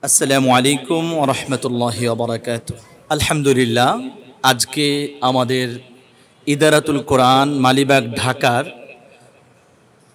আসসালামু আলাইকুম ওয়া রাহমাতুল্লাহি ওয়া বারাকাতুহু। আলহামদুলিল্লাহ, আজকে আমাদের ইদারাতুল কোরআন মালিবাগ ঢাকার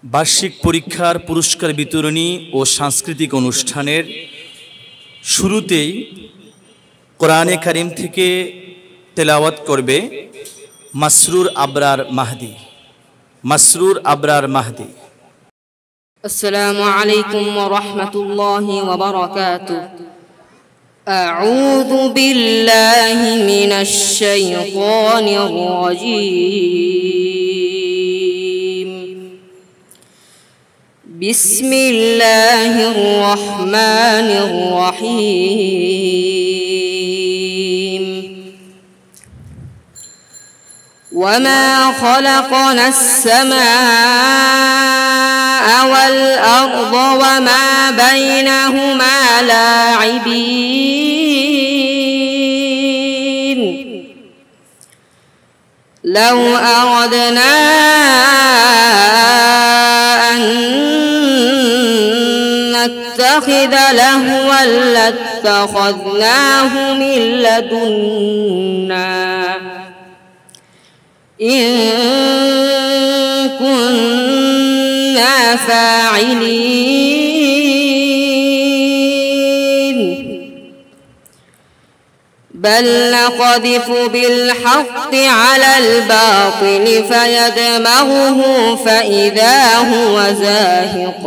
বার্ষিক পরীক্ষার পুরস্কার বিতরণী ও সাংস্কৃতিক অনুষ্ঠানের শুরুতেই কোরআনে কারীম থেকে তেলাওয়াত করবে মাসরুর আবরার মাহদি। السلام عليكم ورحمة الله وبركاته. أعوذ بالله من الشيطان الرجيم. بسم الله الرحمن الرحيم. وما خلقنا السماء والأرض وما بينهما لاعبين. لو أردنا أن نتخذ لهوا لاتخذناه من لدنا إن كنا فاعلين. بل نقذف بالحق على الباطل فيدمغه فإذا هو زاهق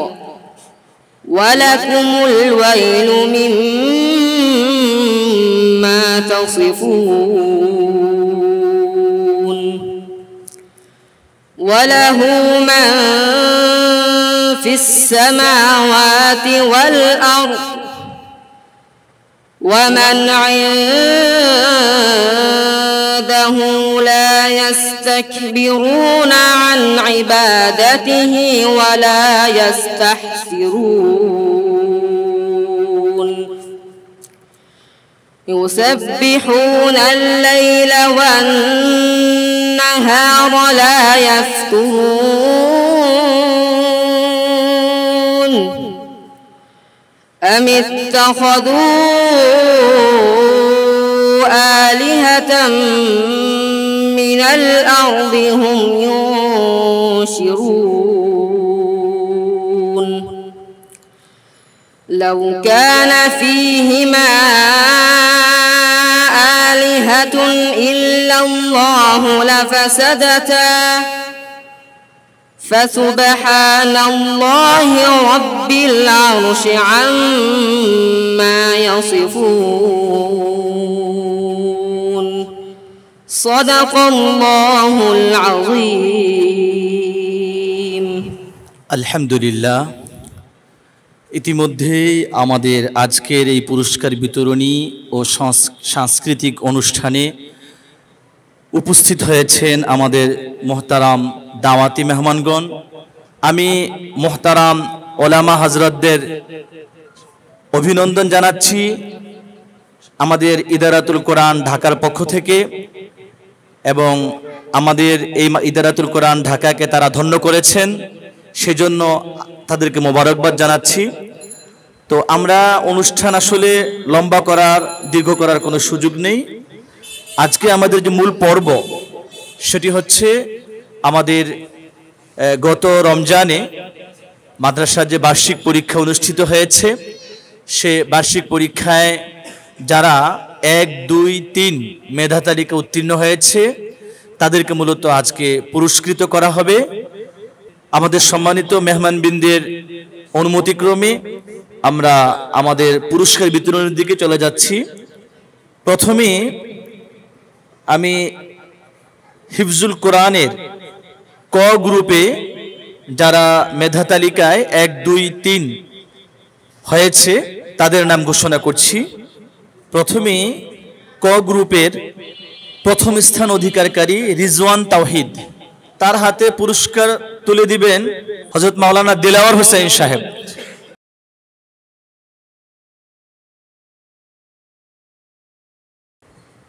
ولكم الويل مما تصفون. وله من في السماوات والأرض ومن عنده لا يستكبرون عن عبادته ولا يستحسرون. يسبحون الليل والنهار لا يفترون. أم اتخذوا آلهة من الأرض هم ينشرون. لو كان فيهما آلهة إلا الله لفسدتا فسبحان الله رب العرش عما يصفون. صدق الله العظيم. আলহামদুলিল্লাহ, ইতিমধ্যেই আমাদের আজকের এই পুরস্কার বিতরণী ও সাংস্কৃতিক অনুষ্ঠানে উপস্থিত হয়েছেন আমাদের মোহতারাম দাওয়াতি মেহমানগণ। আমি মোহতারাম ওলামা হজরতদের অভিনন্দন জানাচ্ছি আমাদের ইদারাতুল কোরআন ঢাকার পক্ষ থেকে, এবং আমাদের এই ইদারাতুল কোরআন ঢাকাকে তারা ধন্য করেছেন, সেজন্য তাদেরকে মোবারকবাদ জানাচ্ছি। তো আমরা অনুষ্ঠান আসলে লম্বা করার দীর্ঘ করার কোনো সুযোগ নেই। আজকে আমাদের যে মূল পর্ব সেটি হচ্ছে আমাদের গত রমজানে মাদ্রাসার যে বার্ষিক পরীক্ষা অনুষ্ঠিত হয়েছে, সে বার্ষিক পরীক্ষায় যারা 1, 2, 3 মেধা তালিকা উত্তীর্ণ হয়েছে তাদেরকে মূলত আজকে পুরস্কৃত করা হবে। আমাদের সম্মানিত মেহমানবৃন্দের অনুমতিক্রমে আমরা আমাদের পুরস্কার বিতরণের দিকে চলে যাচ্ছি। প্রথমে আমি হিফজুল কোরআনের ক গ্রুপে যারা মেধা তালিকায় 1, 2, 3 হয়েছে তাদের নাম ঘোষণা করছি। প্রথমে ক গ্রুপের প্রথম স্থান অধিকারী রিজওয়ান তাওহিদ, তার হাতে পুরস্কার তুলে দিবেন হযরত মাওলানা দিলাওয়ার হোসেন সাহেব।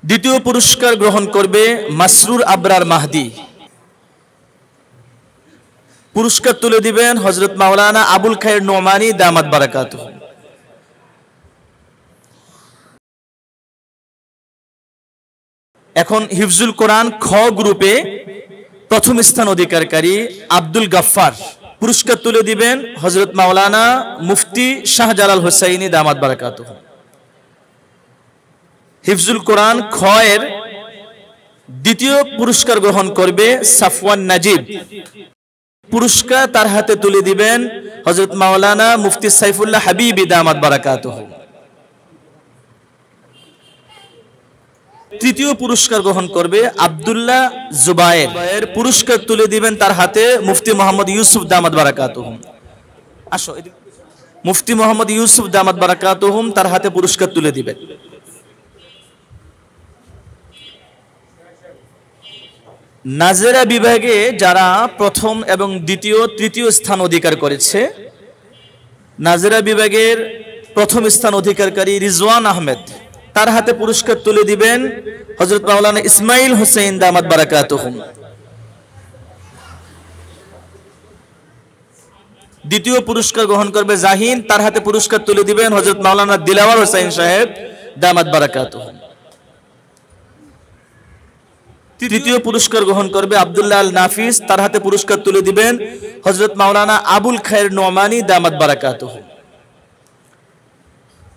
দ্বিতীয় পুরস্কার গ্রহণ করবে মাসরুর আবরার মাহদি। পুরস্কার তুলে দিবেন হযরত মাওলানা আবুল খায়ের নোমানী দামাত বারাকাতুহু। এখন হিফজুল কোরআন খ গ্রুপে প্রথম স্থান অধিকারী আব্দুল গাফফার, পুরস্কার তুলে দিবেন হযরত মাওলানা মুফতি শাহজালাল হুসাইনি দামাত বারাকাতুহু। হিফজুল কোরআন খ এর দ্বিতীয় পুরস্কার গ্রহণ করবে সাফওয়ান নাজিব, পুরস্কার তার হাতে তুলে দিবেন হযরত মাওলানা মুফতি সাইফুল্লাহ হাবিবি দামাত বারাকাতুহু। তৃতীয় পুরস্কার গ্রহণ করবে আব্দুল্লাহ জুবায়ের, পুরস্কার তুলে দিবেন তার হাতে মুফতি মোহাম্মদ ইউসুফ দামাত বারাকাতুহু। আসো, মুফতি মোহাম্মদ ইউসুফ দামাত বারাকাতুহু তার হাতে পুরস্কার তুলে দিবেন। নাজেরা বিভাগে যারা প্রথম এবং দ্বিতীয় তৃতীয় স্থান অধিকার করেছে, নাজেরা বিভাগের প্রথম স্থান অধিকারী রিজওয়ান আহমেদ, তার হাতে পুরস্কার তুলে দিবেন হযরত মাওলানা ইসমাইল হোসেন দামাত বারাকাতুহু। দ্বিতীয় পুরস্কার গ্রহণ করবে জাহিন, তার হাতে পুরস্কার তুলে দিবেন হযরত মাওলানা দিলাওয়ার হোসেন সাহেব দামাত বারাকাতুহু। তৃতীয় পুরস্কার গ্রহণ করবে আব্দুল্লাহ আল নাফিস, তার হাতে পুরস্কার তুলে দিবেন হযরত মাওলানা আবুল খায়ের নোমানি দামাত বারাকাতুহু।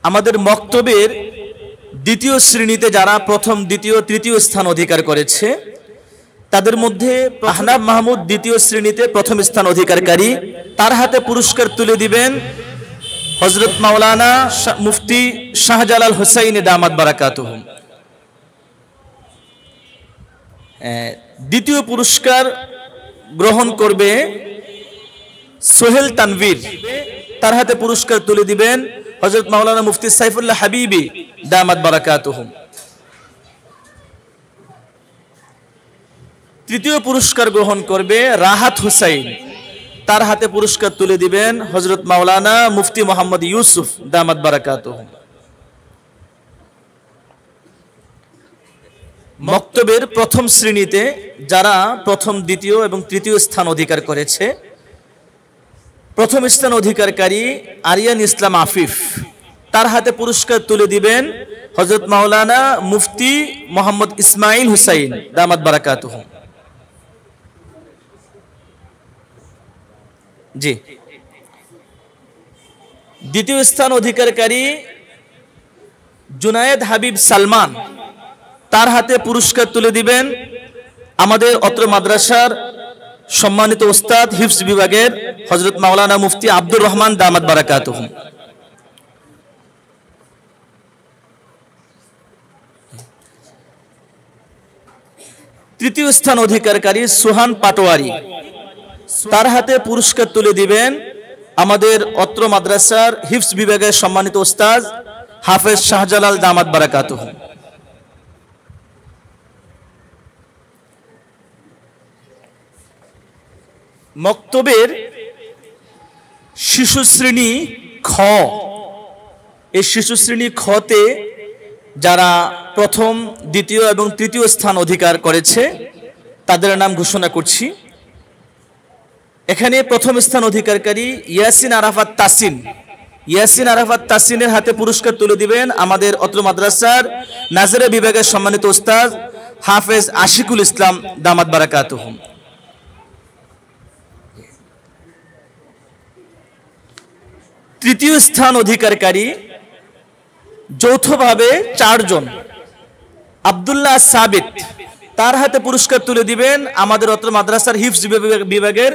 আমাদের মক্তবের দ্বিতীয় শ্রেণীতে যারা প্রথম দ্বিতীয় তৃতীয় স্থান অধিকার করেছে, তাদের মধ্যে আহনাব মাহমুদ দ্বিতীয় শ্রেণীতে প্রথম স্থান অধিকারী, তার হাতে পুরস্কার তুলে দিবেন হযরত মাওলানা মুফতি শাহজালাল হুসাইনি দামাত বারাকাতুহু। দ্বিতীয় পুরস্কার গ্রহণ করবে সোহেল তানভীর, তার হাতে পুরস্কার তুলে দিবেন হযরত মাওলানা মুফতি সাইফুল্লাহ হাবিবি দামাত বারাকাতুহু। তৃতীয় পুরস্কার গ্রহণ করবে রাহাত হুসাইন, তার হাতে পুরস্কার তুলে দিবেন হযরত মাওলানা মুফতি মোহাম্মদ ইউসুফ দামাত বারাকাতুহু। মক্তবের প্রথম শ্রেণীতে যারা প্রথম দ্বিতীয় এবং তৃতীয় স্থান অধিকার করেছে, প্রথম স্থান অধিকারী আরিয়ান ইসলাম আফিফ, তার হাতে পুরস্কার তুলে দিবেন হযরত মাওলানা মুফতি মোহাম্মদ ইসমাইল হুসাইন দামাত বারাকাতুহু। জি, দ্বিতীয় স্থান অধিকারী জুনায়েদ হাবিব সালমান, তার হাতে পুরস্কার তুলে দিবেন আমাদের অত্র মাদ্রাসার সম্মানিত উস্তাদ হিফজ বিভাগের হযরত মাওলানা মুফতি আব্দুর রহমান দামাত বারাকাতুহু। তৃতীয় স্থান অধিকারী সুহান পাটোয়ারি, তার হাতে পুরস্কার তুলে দিবেন আমাদের অত্র মাদ্রাসার হিফজ বিভাগের সম্মানিত উস্তাদ হাফেজ শাহজালাল দামাত বারাকাতুহু। মক্তবের শিশু শ্রেণী খ, এই শিশু শ্রেণী খতে যারা প্রথম দ্বিতীয় এবং তৃতীয় স্থান অধিকার করেছে, তাদের নাম ঘোষণা করছি। এখানে প্রথম স্থান অধিকারী ইয়াসিন আরাফাত তাসিন, ইয়াসিন আরাফাত তাসিনের হাতে পুরস্কার তুলে দিবেন আমাদের অত্র মাদ্রাসার নাজেরা বিভাগের সম্মানিত উস্তাদ হাফেজ আশিকুল ইসলাম দামাত বারাকাতুহু। তৃতীয় স্থান অধিকারী যৌথভাবে চারজন, আব্দুল্লাহ সাবিত, তার হাতে পুরস্কার তুলে দিবেন আমাদের অত্র মাদ্রাসার হিফজ বিভাগের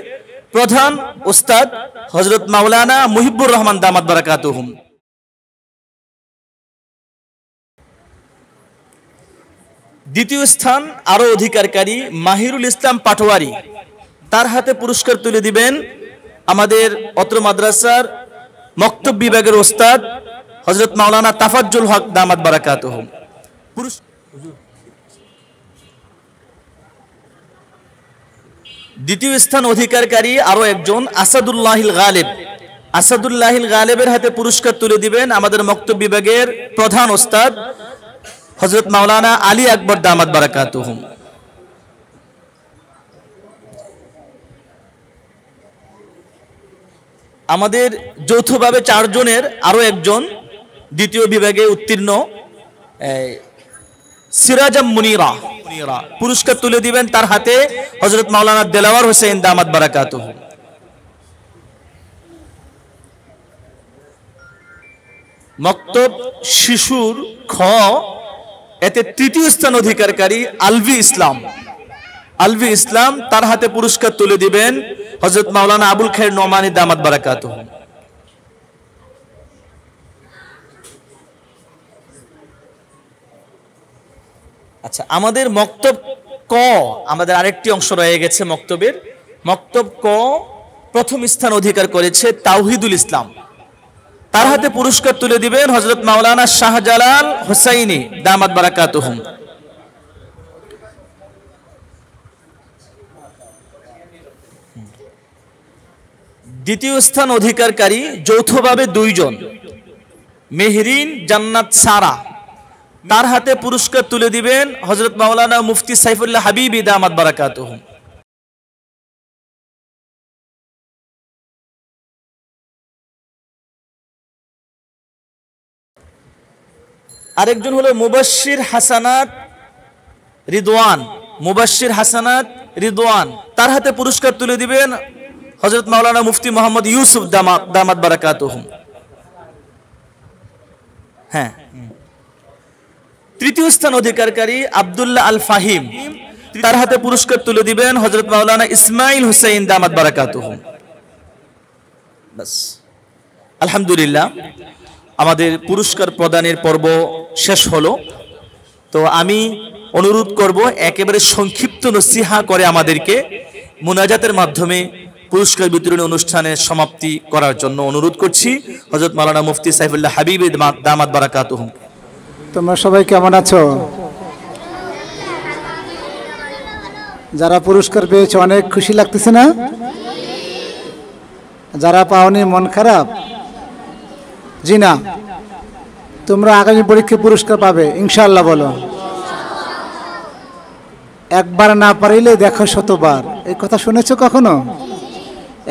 প্রধান উস্তাদ হযরত মাওলানা মুহিব্বুর রহমান দামাত বারাকাতুহু। দ্বিতীয় স্থান আরো অধিকারী মাহিরুল ইসলাম পাটোয়ারি, তার হাতে পুরস্কার তুলে দিবেন আমাদের অত্র মাদ্রাসার মক্তব বিভাগের উস্তাদ হযরত মাওলানা তাফাজ্জুল হক দামাত বারাকাতুহু। দ্বিতীয় স্থান অধিকারী আরো একজন আসাদুল্লাহিল গালিব, আসাদুল্লাহিল গালিবের হাতে পুরস্কার তুলে দিবেন আমাদের মক্তব বিভাগের প্রধান উস্তাদ হযরত মাওলানা আলী আকবর দামাত বারাকাতুহু। আমাদের যৌথভাবে চারজনের আরো একজন দ্বিতীয় বিভাগে উত্তীর্ণ সিরাজাম মুনিরা, পুরস্কার তুলে দিবেন তার হাতে হযরত মাওলানা দেলাওয়ার হোসেন দামাত বারাকাতুহু। মক্তব শিশুর খ, এতে তৃতীয় স্থান অধিকারী আলভি ইসলাম, আলভি ইসলাম, তার হাতে পুরস্কার তুলে দিবেন হযরত মাওলানা আবুল খায়ের নোমানী দামাত বারাকাতুহু। আচ্ছা, আমাদের মক্তব ক, আমাদের আরেকটি অংশ রয়ে গেছে মক্তবের। মক্তব ক প্রথম স্থান অধিকার করেছে তাওহিদুল ইসলাম, তার হাতে পুরস্কার তুলে দিবেন হযরত মাওলানা শাহজালাল হুসাইনি দামাত বারাকাতুহুম। দ্বিতীয় স্থান অধিকারী যৌথভাবে দুইজন, মেহরিন জান্নাত সারা, তার হাতে পুরস্কার তুলে দিবেন হযরত মাওলানা মুফতি সাইফুল্লাহ হাবিবি দামাত বারাকাতুহু। আরেকজন হলো মুবাশশির হাসানাত রিদওয়ান, মুবাশশির হাসানাত রিদওয়ান, তার হাতে পুরস্কার তুলে দিবেন হযরত মাওলানা মুফতি মোহাম্মদ ইউসুফ দামাত বারাকাতুহু। হ্যাঁ, তৃতীয় স্থান অধিকারী আব্দুল্লাহ আল ফাহিম, তার হাতে পুরস্কার তুলে দিবেন হযরত মাওলানা ইসমাইল হুসাইন দামাত বারাকাতুহু। বাস, আলহামদুলিল্লাহ, আমাদের পুরস্কার প্রদানের পর্ব শেষ হলো। তো আমি অনুরোধ করব একেবারে সংক্ষিপ্ত নসিহা করে আমাদেরকে মুনাজাতের মাধ্যমে পুরস্কার বিতরণী অনুষ্ঠানের সমাপ্তি করার জন্য অনুরোধ করছি হযরত মাওলানা মুফতি সাইফুল্লাহ হাবিবি দামাত বারাকাতুহু। তোমরা সবাই কেমন আছো? যারা পুরস্কার পেয়েছে অনেক খুশি লাগতেছে না? যারা পাওনি মন খারাপ? জি না, তোমরা আগামী পরীক্ষায় পুরস্কার পাবে ইনশাআল্লাহ। বলো, একবার না পারিলে দেখো শতবার, এই কথা শুনেছো কখনো?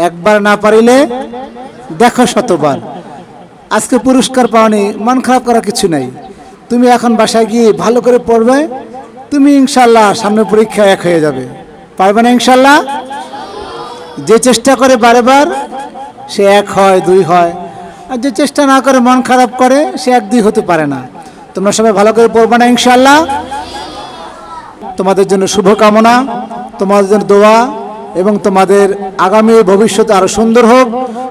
একবার না পারিলে দেখো শতবার। আজকে পুরস্কার পাওনি, মন খারাপ করার কিছু নাই। তুমি এখন বাসায় গিয়ে ভালো করে পড়বে, তুমি ইনশাআল্লাহ সামনে পরীক্ষা এক হয়ে যাবে। পারবে না ইনশাআল্লাহ? যে চেষ্টা করে বারবার সে এক হয়, দুই হয়, আর যে চেষ্টা না করে মন খারাপ করে সে এক দুই হতে পারে না। তোমরা সবাই ভালো করে পড়বে না ইনশাআল্লাহ? তোমাদের জন্য শুভকামনা, তোমাদের জন্য দোয়া, এবং তোমাদের আগামী ভবিষ্যৎ আরো সুন্দর হোক।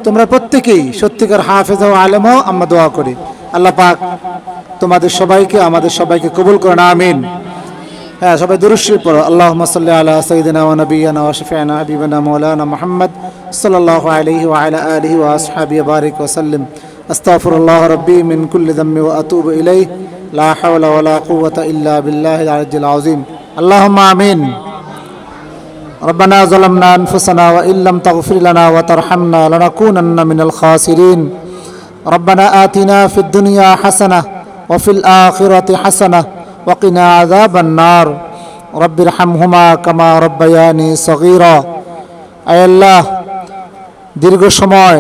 তোমরা প্রত্যেকেই সত্যিকার হাফেজ ও আলেম হও, আমরা দোয়া করি। আল্লাহ পাক তোমাদের সবাইকে, আমাদের সবাইকে কবুল করেন, আমিন। হ্যাঁ, সবাই দুরূদ শরীফ পড়ো। আল্লাহুম্মা সাল্লি আলা সাইয়্যিদিনা ওয়া নাবিয়্যিনা ওয়া শাফি'না হাবিবানা মাওলানা মুহাম্মদ সাল্লাল্লাহু আলাইহি ওয়া আলা আলিহি ওয়া আসহাবিহি বারিক ওয়া সাল্লিম। আস্তাগফিরুল্লাহ রাব্বি মিন কুল্লি যামবি ওয়া আতুবু ইলাইহি, লা হাওলা ওয়া লা কুওয়াতা ইল্লা বিল্লাহিল আলিয়্যিল আযীম। আল্লাহুম্মা আমিন। ربنا ظلمنا أنفسنا وإن لم تغفر لنا وترحمنا لنكونن من الخاسرين. ربنا آتنا في الدنيا حسنة وفي الآخرة حسنة وقنا عذاب النار. رب ارحمهما كما ربياني صغيرا. আয় আল্লাহ, দীর্ঘ সময়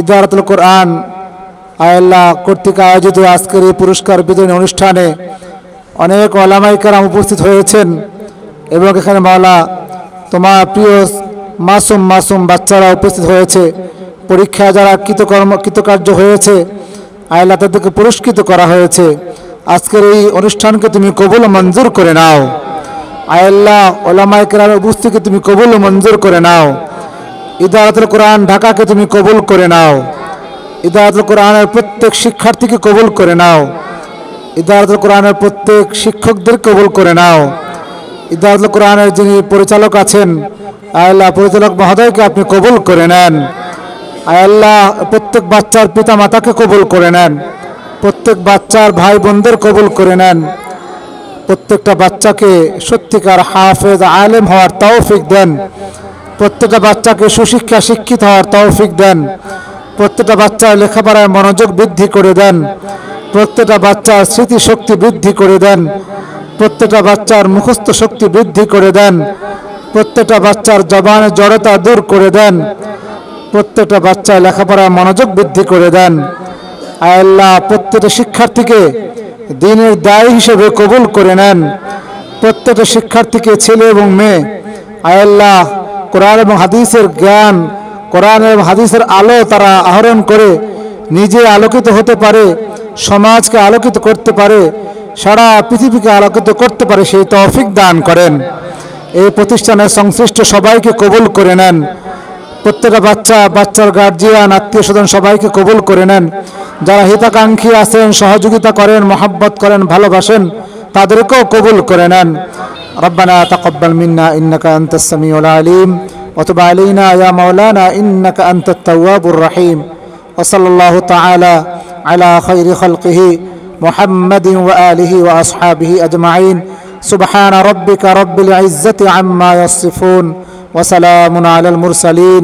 ইদারাতুল কোরআন আয় আল্লাহ কর্তৃক আয়োজিত আজকের এই পুরস্কার বিতরণী অনুষ্ঠানে অনেক ওলামায়ে কেরাম উপস্থিত হয়েছেন, এবং এখানে মাওলা তোমার প্রিয় মাসুম বাচ্চারা উপস্থিত হয়েছে। পরীক্ষায় যারা কৃতকার্য হয়েছে আয় আল্লাহ তাদেরকে পুরস্কৃত করা হয়েছে। আজকের এই অনুষ্ঠানকে তুমি কবুল ও মঞ্জুর করে নাও। আয় আল্লাহ, ওলামায়ে কেরামের উপস্থিতিকে তুমি কবুল ও মঞ্জুর করে নাও। ইদারাতুল কোরআন ঢাকাকে তুমি কবুল করে নাও। ইদারাতুল কোরআনের প্রত্যেক শিক্ষার্থীকে কবুল করে নাও। ইদারাতুল কোরআনের প্রত্যেক শিক্ষকদের কবুল করে নাও। ইদারাতুল কোরআনের যিনি পরিচালক আছেন আয় আল্লাহ, পরিচালক মহোদয়কে আপনি কবুল করে নেন। আয় আল্লাহ, প্রত্যেক বাচ্চার পিতা মাতাকে কবুল করে নেন। প্রত্যেক বাচ্চার ভাই বোনদের কবুল করে নেন। প্রত্যেকটা বাচ্চাকে সত্যিকার হাফেজ আলেম হওয়ার তৌফিক দেন। প্রত্যেকটা বাচ্চাকে সুশিক্ষা শিক্ষিত হওয়ার তৌফিক দেন। প্রত্যেকটা বাচ্চার লেখাপড়ায় মনোযোগ বৃদ্ধি করে দেন। প্রত্যেকটা বাচ্চার স্মৃতিশক্তি বৃদ্ধি করে দেন। প্রত্যেকটা বাচ্চার মুখস্থ শক্তি বৃদ্ধি করে দেন। প্রত্যেকটা বাচ্চার জবানের জড়তা দূর করে দেন। প্রত্যেকটা বাচ্চার লেখাপড়ায় মনোযোগ বৃদ্ধি করে দেন। আয় আল্লাহ, প্রত্যেকটা শিক্ষার্থীকে দ্বীনের দায়ী হিসেবে কবুল করে নেন। প্রত্যেকটা শিক্ষার্থীকে, ছেলে এবং মেয়ে, আয় আল্লাহ কোরআন এবং হাদিসের জ্ঞান, কোরআন এবং হাদিসের আলো তারা আহরণ করে নিজে আলোকিত হতে পারে, সমাজকে আলোকিত করতে পারে, সারা পৃথিবীকে আলোকিত করতে পারে, সেই তৌফিক দান করেন। এই প্রতিষ্ঠানের সংশ্লিষ্ট সবাইকে কবুল করে নেন। প্রত্যেকটা বাচ্চার গার্জিয়ান, আত্মীয় স্বজন সবাইকে কবুল করে নেন। যারা হিতাকাঙ্ক্ষী আছেন, সহযোগিতা করেন, মহব্বত করেন, ভালোবাসেন, তাদেরকেও কবুল করে নেন। রব্বানা তাকাব্বাল মিন্না ইন্নাকা আনতাস সামিউল আলিম ওয়া তুব আলাইনা ইয়া মাওলানা ইন্নাকা আনতাত তাওয়াবুর রহিম। ওয়া সাল্লাল্লাহু তাআলা আলা খায়রি খালকিহি মুহাম্মাদিন ওয়া আলিহি ওয়া আসহাবিহি আজমাইন। সুবহানা রাব্বিকা রাব্বিল ইজ্জাতি আম্মা ইয়াসিফুন ওয়া সালামুন আলাল মুরসালিন।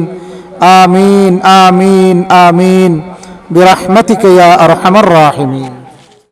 আমিন আমিন আমিন বিরহমাতিকা ইয়া আরহামার রাহিমিন।